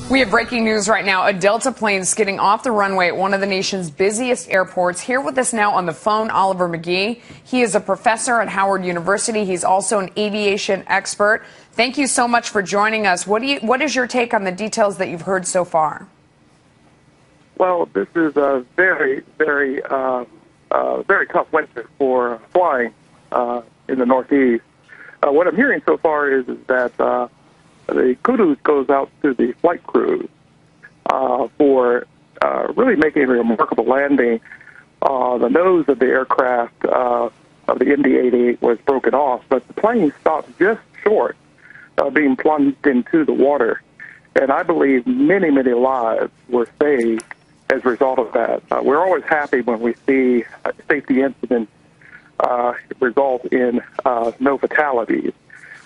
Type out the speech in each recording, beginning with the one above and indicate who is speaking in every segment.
Speaker 1: We have breaking news right now. A Delta plane skidding off the runway at one of the nation's busiest airports. Here with us now on the phone, Oliver McGee. He is a professor at Howard University. He's also an aviation expert. Thank you so much for joining us. What is your take on the details that you've heard so far?
Speaker 2: Well, this is a very tough winter for flying in the Northeast. What I'm hearing so far is that the kudos goes out to the flight crews for really making a remarkable landing. The nose of the aircraft of the MD-88 was broken off, but the plane stopped just short of being plunged into the water. And I believe many lives were saved as a result of that. We're always happy when we see safety incidents result in no fatalities.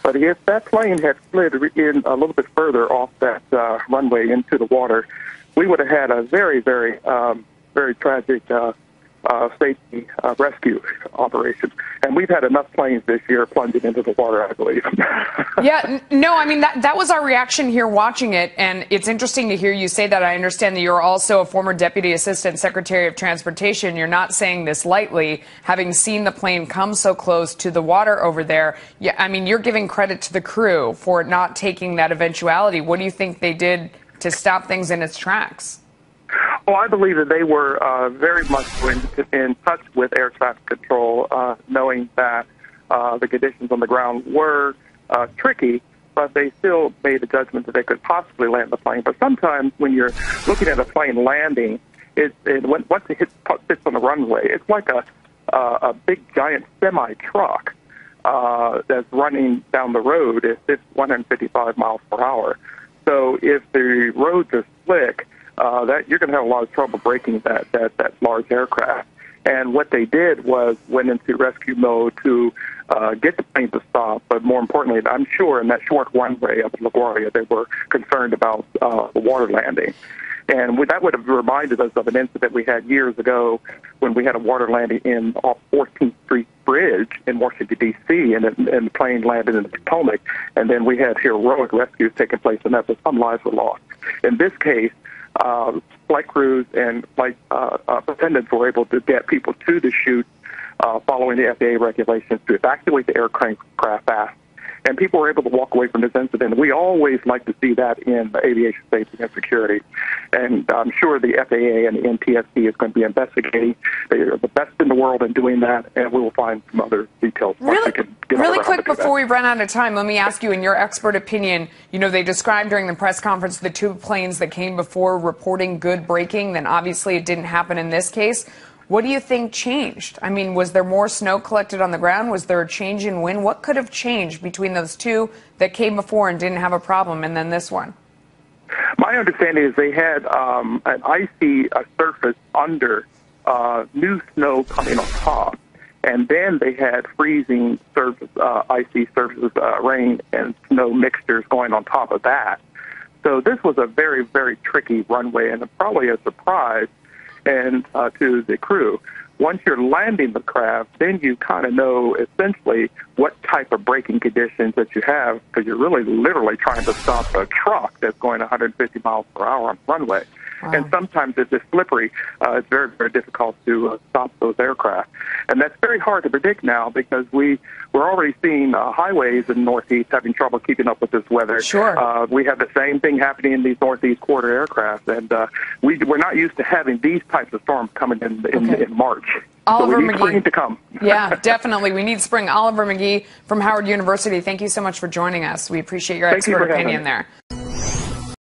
Speaker 2: But if that plane had slid in a little bit further off that runway into the water, we would have had a very tragic safety rescue operation. And we've had enough planes this year plunging into the water, I believe.
Speaker 1: Yeah, no, I mean, that was our reaction here watching it. And it's interesting to hear you say that. I understand that you're also a former Deputy Assistant Secretary of Transportation. You're not saying this lightly, having seen the plane come so close to the water over there. Yeah, I mean, you're giving credit to the crew for not taking that eventuality. What do you think they did to stop things in its tracks?
Speaker 2: Well, I believe that they were very much in touch with air traffic control, knowing that the conditions on the ground were tricky, but they still made the judgment that they could possibly land the plane. But sometimes when you're looking at a plane landing, once it sits on the runway, it's like a big giant semi-truck that's running down the road. It's 155 miles per hour. So if the roads are slick, that you're going to have a lot of trouble braking that large aircraft. And what they did was went into rescue mode to get the plane to stop. But more importantly, I'm sure in that short runway up at LaGuardia, they were concerned about the water landing. And that would have reminded us of an incident we had years ago when we had a water landing off 14th Street Bridge in Washington, D.C., and the plane landed in the Potomac. And then we had heroic rescues taking place, and some lives were lost. In this case, flight crews and flight attendants were able to get people to the chute following the FAA regulations to evacuate the aircraft fast. And people were able to walk away from this incident. We always like to see that in aviation safety and security. And I'm sure the FAA and the NTSB is going to be investigating. They are the best in the world in doing that, and we will find some other details.
Speaker 1: Really quick before we run out of time, let me ask you, in your expert opinion, they described during the press conference the two planes that came before reporting good braking, then obviously it didn't happen in this case. What do you think changed? I mean, was there more snow collected on the ground? Was there a change in wind? What could have changed between those two that came before and didn't have a problem and then this one?
Speaker 2: My understanding is they had an icy surface under new snow coming on top. And then they had freezing surface, icy surfaces, rain and snow mixtures going on top of that. So this was a very tricky runway and probably a surprise and to the crew. Once you're landing the craft, then you kind of know essentially what type of braking conditions that you have, because you're really literally trying to stop a truck that's going 150 miles per hour on the runway. Wow. And sometimes it's slippery. It's very difficult to stop those aircraft. And that's very hard to predict now because we're already seeing highways in the Northeast having trouble keeping up with this weather.
Speaker 1: Sure.
Speaker 2: We have the same thing happening in these Northeast quarter aircraft. And we're not used to having these types of storms coming in March.
Speaker 1: Oliver
Speaker 2: so we need
Speaker 1: McGee.
Speaker 2: spring to come.
Speaker 1: Yeah, definitely. We need spring. Oliver McGee from Howard University, thank you so much for joining us. We appreciate your expert opinion there.